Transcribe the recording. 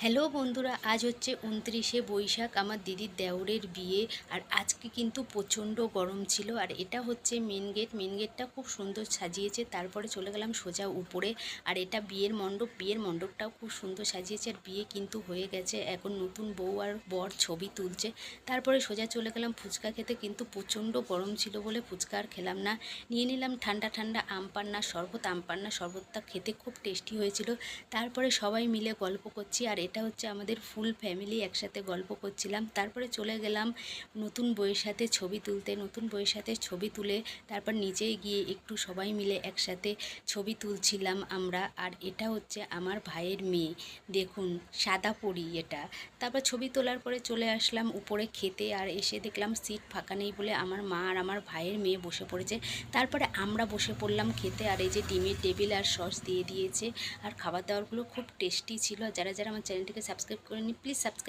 Hello বন্ধুরা, আজ হচ্ছে 29শে বৈশাখ, আমার দিদির দেওরের বিয়ে। আর আজকে কিন্তু প্রচণ্ড গরম ছিল। আর এটা হচ্ছে মেন গেট। মেন গেটটা খুব সুন্দর সাজিয়েছে। তারপরে চলে গেলাম সোজা উপরে। আর এটা বিয়ের মণ্ডপ। বিয়ের মণ্ডপটাও খুব সুন্দর সাজিয়েছে। আর বিয়ে কিন্তু হয়ে গেছে, এখন নতুন বউ আর বর ছবি তুলছে। তারপরে সোজা চলে গেলাম ফুচকা খেতে, কিন্তু প্রচণ্ড গরম ছিল বলে ফুচকা আর খেলাম না। নিয়ে নিলাম ঠান্ডা ঠান্ডা আম পান্না শরবত। আম পান্না শরবতটা খেতে খুব টেস্টি হয়েছিল। তারপরে সবাই মিলে গল্প করছি। আর এটা হচ্ছে আমাদের ফুল ফ্যামিলি একসাথে গল্প করছিলাম। তারপরে চলে গেলাম নতুন বউয়ের সাথে ছবি তুলতে। নতুন বউয়ের সাথে ছবি তুলে তারপর নিচে গিয়ে একটু সবাই মিলে একসাথে ছবি তুলছিলাম আমরা। আর এটা হচ্ছে আমার ভাইয়ের মেয়ে, দেখুন সাদা পরি এটা। তারপর ছবি তোলার পরে চলে আসলাম উপরে খেতে। আর এসে দেখলাম সিট ফাঁকা নেই বলে আমার মা আর আমার ভাইয়ের মেয়ে বসে পড়েছে। তারপরে আমরা বসে পড়লাম খেতে। আর এই যে ডিমের টেবিল আর সস দিয়ে দিয়েছে। আর খাবার দাবারগুলো খুব টেস্টি ছিল। যারা যারা আমার চ্যানেলটিকে সাবস্ক্রাইব করেনি, প্লিজ সাবস্ক্রাইব।